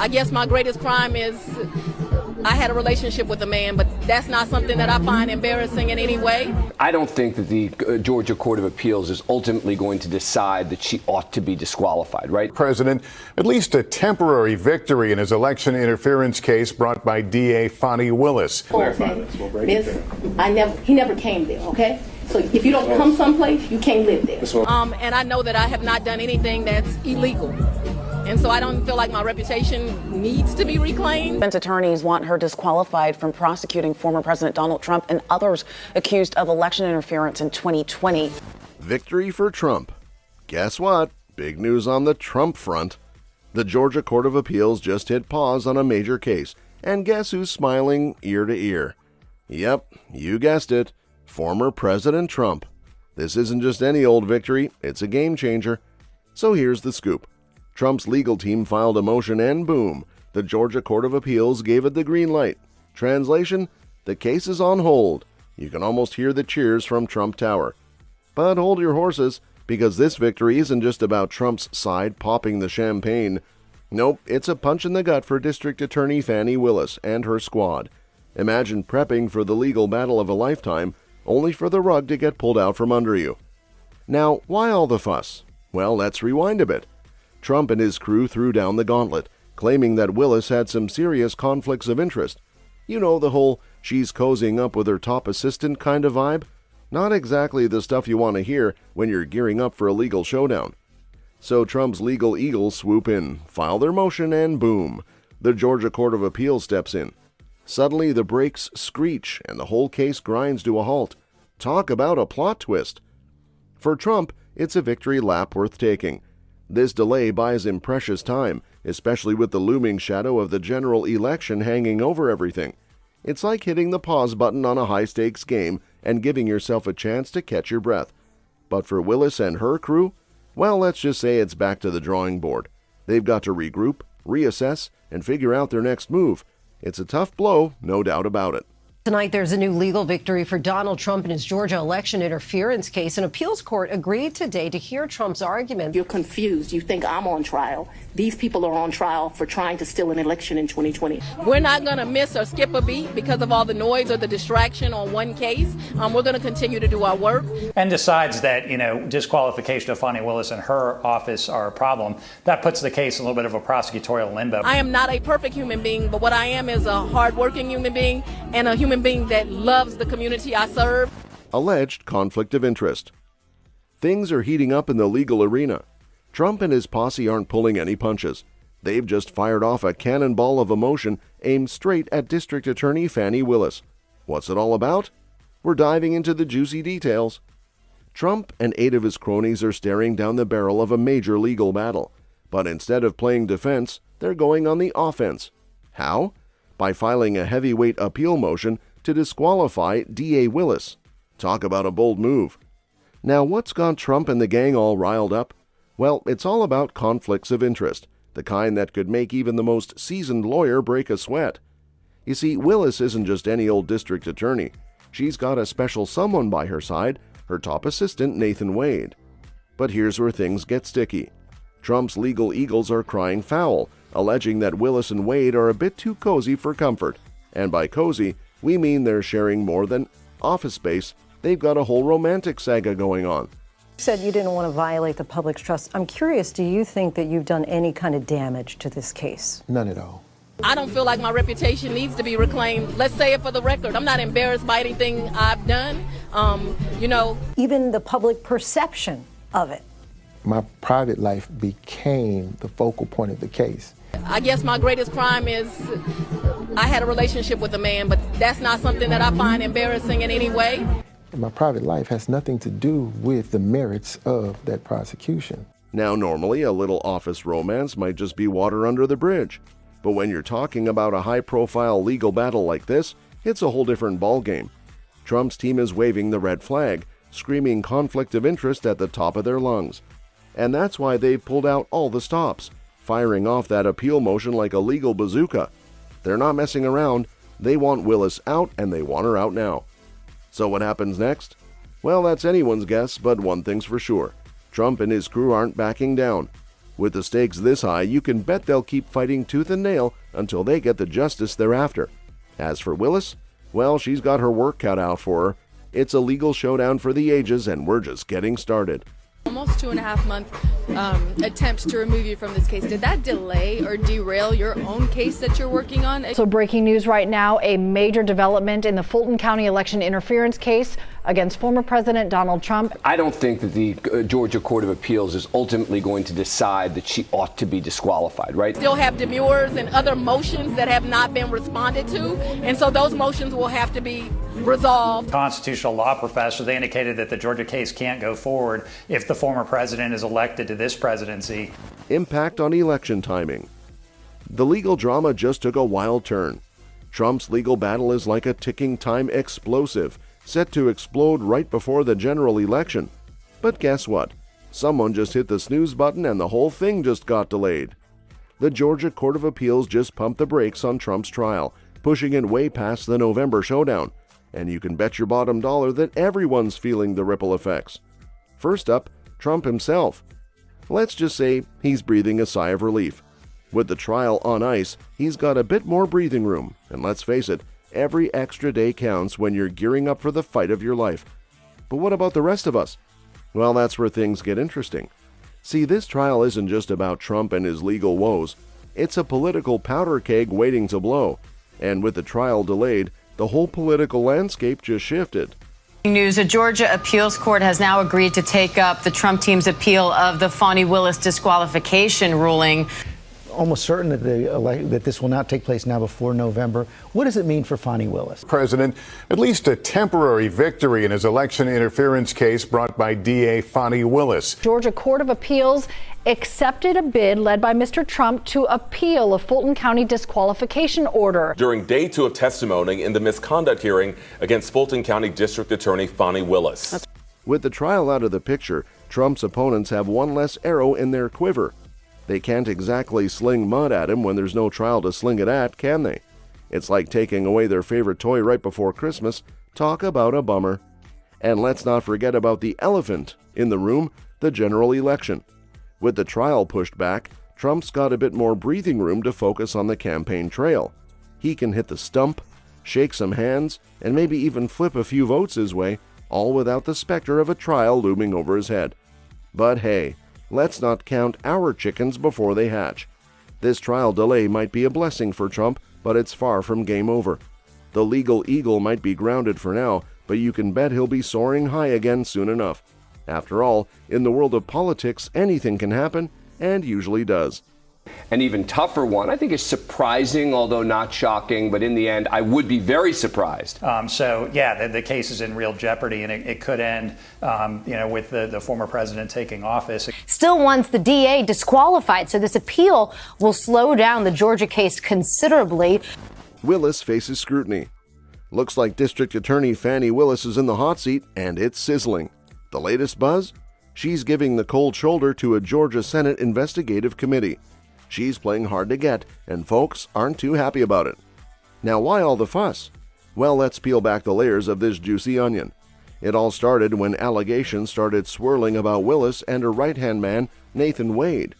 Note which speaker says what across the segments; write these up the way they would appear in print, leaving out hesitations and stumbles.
Speaker 1: I guess my greatest crime is I had a relationship with a man, but that's not something that I find embarrassing in any way.
Speaker 2: I don't think that the Georgia Court of Appeals is ultimately going to decide that she ought to be disqualified, right?
Speaker 3: President, at least a temporary victory in his election interference case brought by DA Fani Willis.
Speaker 4: Clarify this. We'll break it down. He never came there, okay? So if you don't come someplace, you can't live there.
Speaker 1: And I know that I have not done anything that's illegal. And so I don't feel like my reputation needs to be reclaimed.
Speaker 5: Defense attorneys want her disqualified from prosecuting former President Donald Trump and others accused of election interference in 2020.
Speaker 6: Victory for Trump. Guess what? Big news on the Trump front. The Georgia Court of Appeals just hit pause on a major case. And guess who's smiling ear to ear? Yep, you guessed it. Former President Trump. This isn't just any old victory, it's a game changer. So here's the scoop. Trump's legal team filed a motion and boom, the Georgia Court of Appeals gave it the green light. Translation, the case is on hold. You can almost hear the cheers from Trump Tower. But hold your horses, because this victory isn't just about Trump's side popping the champagne. Nope, it's a punch in the gut for District Attorney Fani Willis and her squad. Imagine prepping for the legal battle of a lifetime, only for the rug to get pulled out from under you. Now, why all the fuss? Well, let's rewind a bit. Trump and his crew threw down the gauntlet, claiming that Willis had some serious conflicts of interest. You know, the whole she's cozying up with her top assistant kind of vibe? Not exactly the stuff you want to hear when you're gearing up for a legal showdown. So Trump's legal eagles swoop in, file their motion, and boom, the Georgia Court of Appeals steps in. Suddenly the brakes screech and the whole case grinds to a halt. Talk about a plot twist. For Trump, it's a victory lap worth taking. This delay buys him precious time, especially with the looming shadow of the general election hanging over everything. It's like hitting the pause button on a high-stakes game and giving yourself a chance to catch your breath. But for Willis and her crew, well, let's just say it's back to the drawing board. They've got to regroup, reassess, and figure out their next move. It's a tough blow, no doubt about it.
Speaker 7: Tonight, there's a new legal victory for Donald Trump in his Georgia election interference case. An appeals court agreed today to hear Trump's argument.
Speaker 4: You're confused. You think I'm on trial. These people are on trial for trying to steal an election in 2020.
Speaker 1: We're not going to miss or skip a beat because of all the noise or the distraction on one case. We're going to continue to do our work.
Speaker 8: And decides that, disqualification of Fani Willis and her office are a problem. That puts the case in a little bit of a prosecutorial limbo.
Speaker 1: I am not a perfect human being, but what I am is a hardworking human being and a human being that loves the community I serve.
Speaker 6: Alleged conflict of interest. Things are heating up in the legal arena. Trump and his posse aren't pulling any punches. They've just fired off a cannonball of emotion aimed straight at District Attorney Fani Willis. What's it all about? We're diving into the juicy details. Trump and 8 of his cronies are staring down the barrel of a major legal battle. But instead of playing defense, they're going on the offense. How? By filing a heavyweight appeal motion to disqualify DA Willis. Talk about a bold move. Now, what's got Trump and the gang all riled up? Well, it's all about conflicts of interest, the kind that could make even the most seasoned lawyer break a sweat. You see, Willis isn't just any old district attorney. She's got a special someone by her side, her top assistant, Nathan Wade. But here's where things get sticky. Trump's legal eagles are crying foul, alleging that Willis and Wade are a bit too cozy for comfort. And by cozy, we mean they're sharing more than office space. They've got a whole romantic saga going on.
Speaker 9: You said you didn't want to violate the public's trust. I'm curious, do you think that you've done any kind of damage to this case?
Speaker 10: None at all.
Speaker 1: I don't feel like my reputation needs to be reclaimed. Let's say it for the record. I'm not embarrassed by anything I've done.
Speaker 9: Even the public perception of it.
Speaker 10: My private life became the focal point of the case.
Speaker 1: I guess my greatest crime is I had a relationship with a man, but that's not something that I find embarrassing in any way.
Speaker 10: My private life has nothing to do with the merits of that prosecution.
Speaker 6: Now, normally, a little office romance might just be water under the bridge. But when you're talking about a high-profile legal battle like this, it's a whole different ballgame. Trump's team is waving the red flag, screaming conflict of interest at the top of their lungs. And that's why they've pulled out all the stops, firing off that appeal motion like a legal bazooka. They're not messing around. They want Willis out, and they want her out now. So what happens next? Well, that's anyone's guess, but one thing's for sure. Trump and his crew aren't backing down. With the stakes this high, you can bet they'll keep fighting tooth and nail until they get the justice they're after. As for Willis, well, she's got her work cut out for her. It's a legal showdown for the ages, and we're just getting started.
Speaker 11: Almost 2.5 month attempt to remove you from this case. Did that delay or derail your own case that you're working on?
Speaker 12: So breaking news right now, a major development in the Fulton County election interference case against former President Donald Trump.
Speaker 2: I don't think that the Georgia Court of Appeals is ultimately going to decide that she ought to be disqualified, right?
Speaker 1: Still have demurs and other motions that have not been responded to, and so those motions will have to be resolved.
Speaker 8: Constitutional law professor, they indicated that the Georgia case can't go forward if the former president is elected to this presidency.
Speaker 6: Impact on election timing. The legal drama just took a wild turn. Trump's legal battle is like a ticking time explosive, set to explode right before the general election. But guess what? Someone just hit the snooze button and the whole thing just got delayed. The Georgia Court of Appeals just pumped the brakes on Trump's trial, pushing it way past the November showdown. And you can bet your bottom dollar that everyone's feeling the ripple effects. First up, Trump himself. Let's just say he's breathing a sigh of relief. With the trial on ice, he's got a bit more breathing room, and let's face it, every extra day counts when you're gearing up for the fight of your life. But what about the rest of us? Well, that's where things get interesting. See, this trial isn't just about Trump and his legal woes. It's a political powder keg waiting to blow. And with the trial delayed, the whole political landscape just shifted.
Speaker 13: News: a Georgia appeals court has now agreed to take up the Trump team's appeal of the Fani Willis disqualification ruling.
Speaker 14: Almost certain that this will not take place now before November. What does it mean for Fani Willis?
Speaker 3: President, at least a temporary victory in his election interference case brought by DA Fani Willis.
Speaker 12: Georgia Court of Appeals accepted a bid led by Mr. Trump to appeal a Fulton County disqualification order.
Speaker 15: During day 2 of testimony in the misconduct hearing against Fulton County District Attorney Fani Willis.
Speaker 6: With the trial out of the picture, Trump's opponents have one less arrow in their quiver. They can't exactly sling mud at him when there's no trial to sling it at, can they? It's like taking away their favorite toy right before Christmas. Talk about a bummer. And let's not forget about the elephant in the room, the general election. With the trial pushed back, Trump's got a bit more breathing room to focus on the campaign trail. He can hit the stump, shake some hands, and maybe even flip a few votes his way, all without the specter of a trial looming over his head. But hey, let's not count our chickens before they hatch. This trial delay might be a blessing for Trump, but it's far from game over. The legal eagle might be grounded for now, but you can bet he'll be soaring high again soon enough. After all, in the world of politics, anything can happen, and usually does.
Speaker 2: An even tougher one, I think, is surprising, although not shocking, but in the end, I would be very surprised.
Speaker 8: So, yeah, the case is in real jeopardy, and it could end, with the former president taking office.
Speaker 16: Still wants the DA disqualified, so this appeal will slow down the Georgia case considerably.
Speaker 6: Willis faces scrutiny. Looks like District Attorney Fani Willis is in the hot seat, and it's sizzling. The latest buzz? She's giving the cold shoulder to a Georgia Senate investigative committee. She's playing hard to get, and folks aren't too happy about it. Now, why all the fuss? Well, let's peel back the layers of this juicy onion. It all started when allegations started swirling about Willis and her right-hand man, Nathan Wade.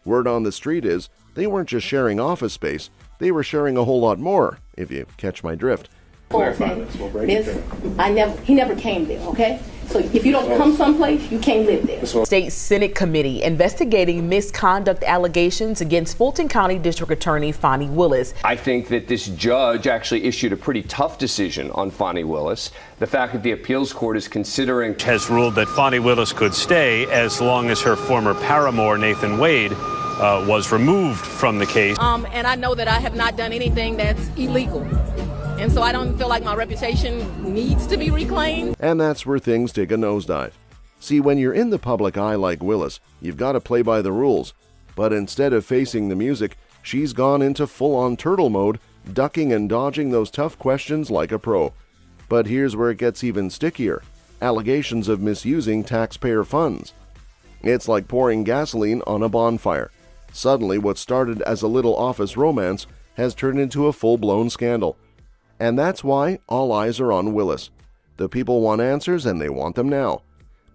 Speaker 6: Word on the street is they weren't just sharing office space, they were sharing a whole lot more, if you catch my drift.
Speaker 4: Clarify this. We'll break it down. He never came there, okay? So if you don't come someplace, you can't live there.
Speaker 17: State Senate committee investigating misconduct allegations against Fulton County District Attorney Fani Willis.
Speaker 2: I think that this judge actually issued a pretty tough decision on Fani Willis. The fact that the appeals court is considering
Speaker 18: has ruled that Fani Willis could stay as long as her former paramour, Nathan Wade, was removed from the case.
Speaker 1: And I know that I have not done anything that's illegal. And so I don't feel like my reputation needs to be reclaimed.
Speaker 6: And that's where things take a nosedive. See, when you're in the public eye like Willis, you've got to play by the rules. But instead of facing the music, she's gone into full-on turtle mode, ducking and dodging those tough questions like a pro. But here's where it gets even stickier. Allegations of misusing taxpayer funds. It's like pouring gasoline on a bonfire. Suddenly, what started as a little office romance has turned into a full-blown scandal. And that's why all eyes are on Willis. The people want answers, and they want them now.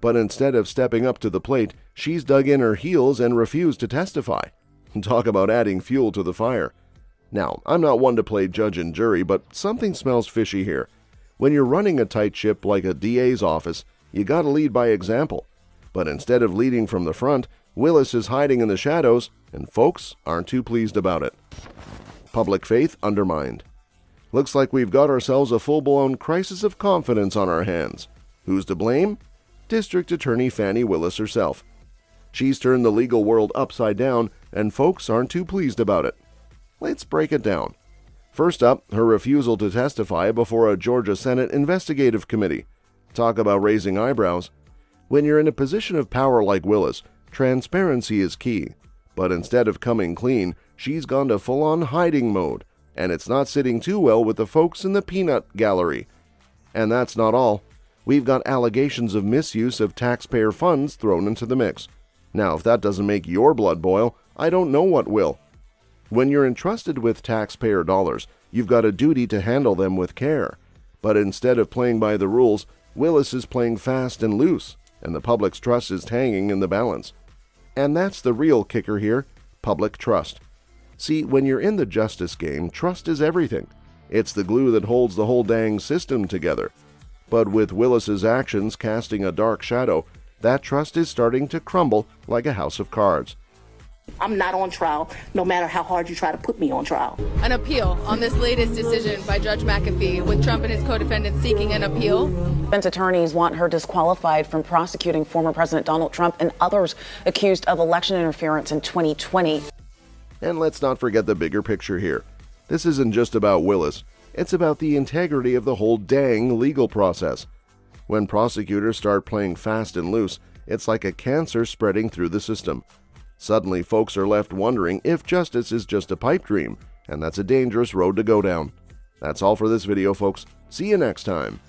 Speaker 6: But instead of stepping up to the plate, she's dug in her heels and refused to testify. Talk about adding fuel to the fire. Now, I'm not one to play judge and jury, but something smells fishy here. When you're running a tight ship like a DA's office, you gotta lead by example. But instead of leading from the front, Willis is hiding in the shadows, and folks aren't too pleased about it. Public faith undermined. Looks like we've got ourselves a full-blown crisis of confidence on our hands. Who's to blame? District Attorney Fani Willis herself. She's turned the legal world upside down, and folks aren't too pleased about it. Let's break it down. First up, her refusal to testify before a Georgia Senate investigative committee. Talk about raising eyebrows. When you're in a position of power like Willis, transparency is key. But instead of coming clean, she's gone to full-on hiding mode, and it's not sitting too well with the folks in the peanut gallery. And that's not all. We've got allegations of misuse of taxpayer funds thrown into the mix. Now, if that doesn't make your blood boil, I don't know what will. When you're entrusted with taxpayer dollars, you've got a duty to handle them with care. But instead of playing by the rules, Willis is playing fast and loose, and the public's trust is hanging in the balance. And that's the real kicker here, public trust. See, when you're in the justice game, trust is everything. It's the glue that holds the whole dang system together. But with Willis's actions casting a dark shadow, that trust is starting to crumble like a house of cards.
Speaker 4: I'm not on trial, no matter how hard you try to put me on trial.
Speaker 11: An appeal on this latest decision by Judge McAfee, with Trump and his co-defendants seeking an appeal.
Speaker 5: Defense attorneys want her disqualified from prosecuting former President Donald Trump and others accused of election interference in 2020.
Speaker 6: And let's not forget the bigger picture here. This isn't just about Willis. It's about the integrity of the whole dang legal process. When prosecutors start playing fast and loose, it's like a cancer spreading through the system. Suddenly, folks are left wondering if justice is just a pipe dream, and that's a dangerous road to go down. That's all for this video, folks. See you next time.